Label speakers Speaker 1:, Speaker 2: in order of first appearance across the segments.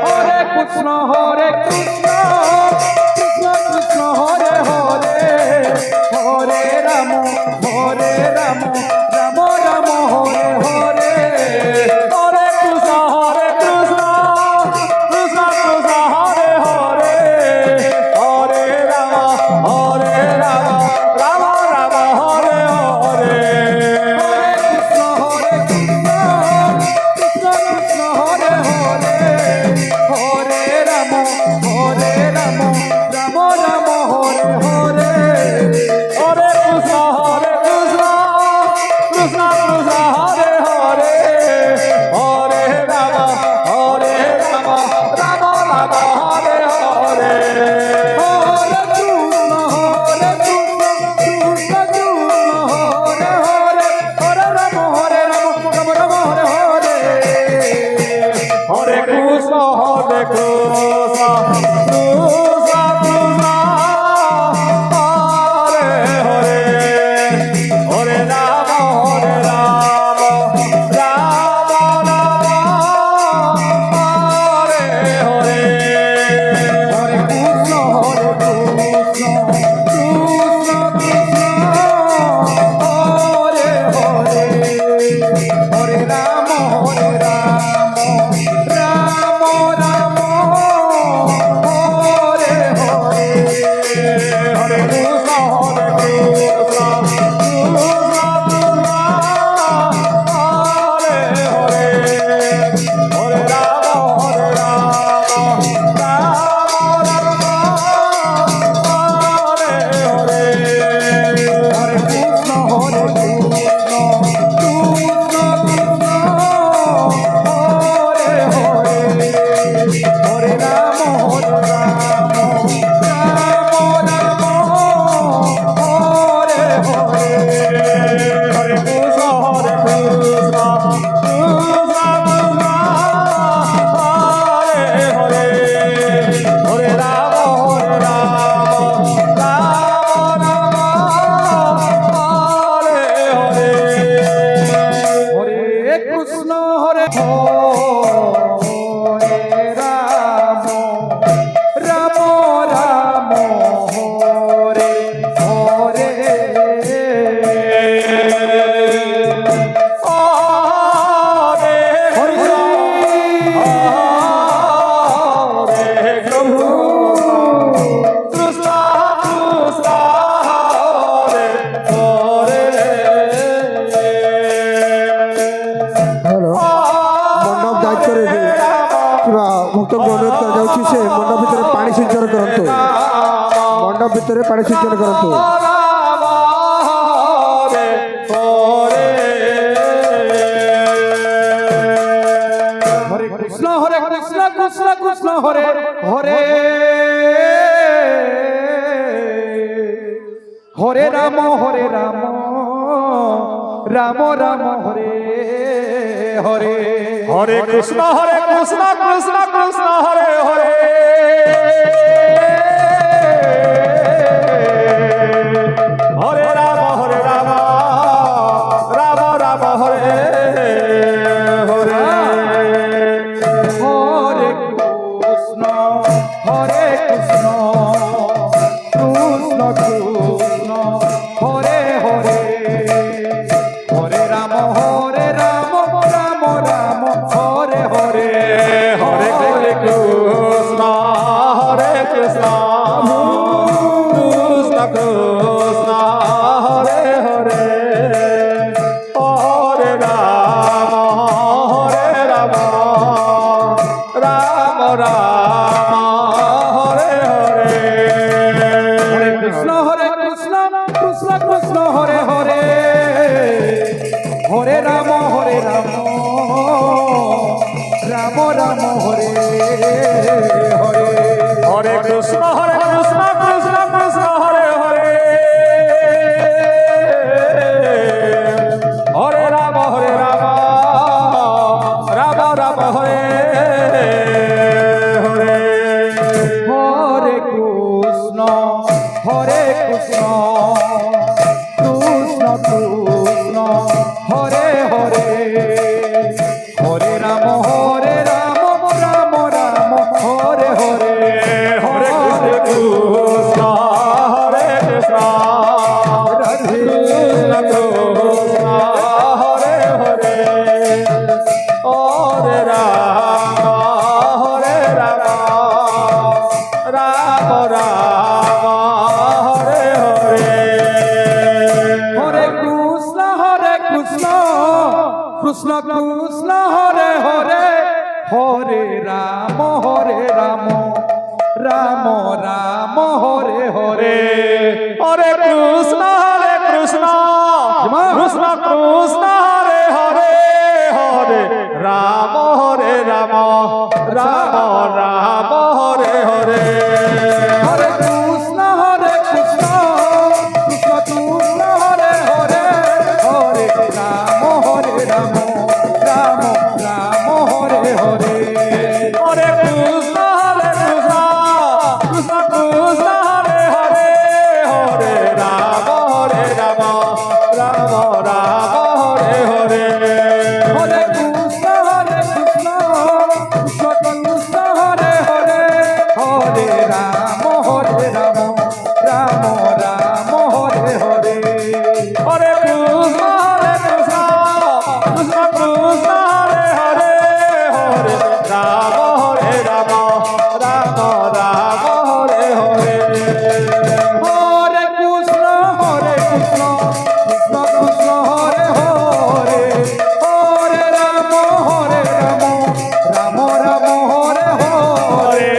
Speaker 1: হরে কৃষ্ণ কৃষ্ণ কৃষ্ণ হরে হরে, হরে রাম রাম রাম হরে হরে, হরে কৃষ্ণ কৃষ্ণ কৃষ্ণ হরে হরে, হরে রাম রাম রাম হরে হরে, হরে কৃষ্ণ কৃষ্ণ কৃষ্ণ কৃষ্ণ হরে হরে, হরে রাম রাম রাম হরে হরে, হরে কৃষ্ণ কৃষ্ণ কৃষ্ণ কৃষ্ণ হরে হরে, হরে রাম রাম রাম হরে হরে, হরে কৃষ্ণ কৃষ্ণ কৃষ্ণ হরে হরে, হরে রাম রাম রাম হরে হরে, হরে কৃষ্ণ কৃষ্ণ
Speaker 2: मंडप भितर पानी सिंचन करतु।
Speaker 1: हरे कृष्ण कृष्ण कृष्ण हरे हरे, हरे राम राम राम हरे हरे, हरे कृष्ण कृष्ण कृष्ण हरे हरे, हरे राम राम राम हरे हरे, हरे कृष्ण कृष्ण कृष्ण हरे हरे, हरे राम राम राम हरे हरे, हरे कृष्ण कृष्ण कृष्ण कृष्ण हरे हरे, हरे राम राम राम हरे हरे, हरे कृष्ण कृष्ण कृष्ण हरे हरे, हरे राम राम राम हरे हरे, हरे कृष्ण कृष्ण कृष्ण हरे हरे, हरे राम राम राम हरे हरे।
Speaker 3: রাম হরে হরে
Speaker 1: হরে কৃষ্ণ কৃষ্ণ কৃষ্ণ হরে হরে হরে রাম রাম রাম হরে হরে
Speaker 3: হরে কৃষ্ণ কৃষ্ণ কৃষ্ণ হরে হরে হরে রাম রাম রাম হরে হরে
Speaker 1: হরে কৃষ্ণ কৃষ্ণ কৃষ্ণ হরে হরে হরে রাম রাম রাম হরে হরে
Speaker 3: হরে কৃষ্ণ কৃষ্ণ কৃষ্ণ হরে হরে হরে রাম রাম রাম হরে হরে
Speaker 1: হরে কৃষ্ণ কৃষ্ণ কৃষ্ণ হরে হরে হরে রাম রাম রাম হরে হরে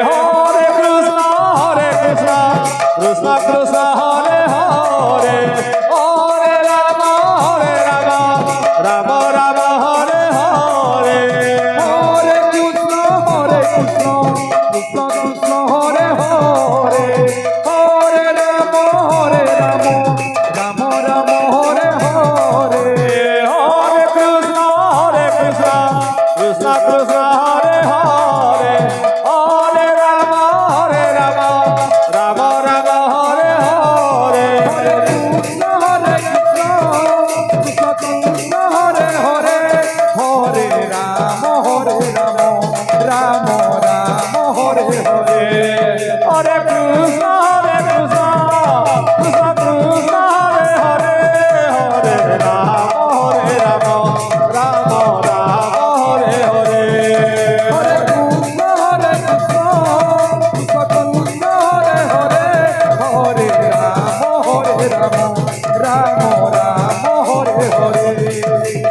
Speaker 3: হরে কৃষ্ণ কৃষ্ণ কৃষ্ণ হরে হরে হরে রাম রাম রাম হরে হরে
Speaker 1: হরে কৃষ্ণ কৃষ্ণ কৃষ্ণ হরে হরে হরে রাম রাম রাম হরে হরে
Speaker 3: হরে কৃষ্ণ কৃষ্ণ কৃষ্ণ কৃষ্ণ হরে হরে হরে রাম রাম রাম রাম হরে হরে
Speaker 1: হরে কৃষ্ণ কৃষ্ণ কৃষ্ণ হরে হরে হরে রাম রাম রাম হরে হরে
Speaker 3: হরে কৃষ্ণ কৃষ্ণ কৃষ্ণ কৃষ্ণ হরে হরে হরে রাম রাম রাম হরে হরে
Speaker 1: হরে কৃষ্ণ কৃষ্ণ কৃষ্ণ হরে হরে হরে রাম রাম রাম হরে হরে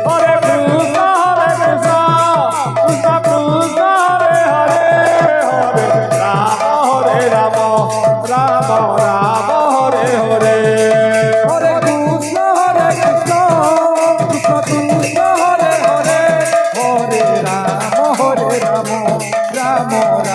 Speaker 3: হরে কৃষ্ণ কৃষ্ণ কৃষ্ণ কৃষ্ণ হরে হরে হরে রাম রাম রাম হরে হরে
Speaker 1: হরে কৃষ্ণ কৃষ্ণ কৃষ্ণ হরে হরে হরে রাম রাম রাম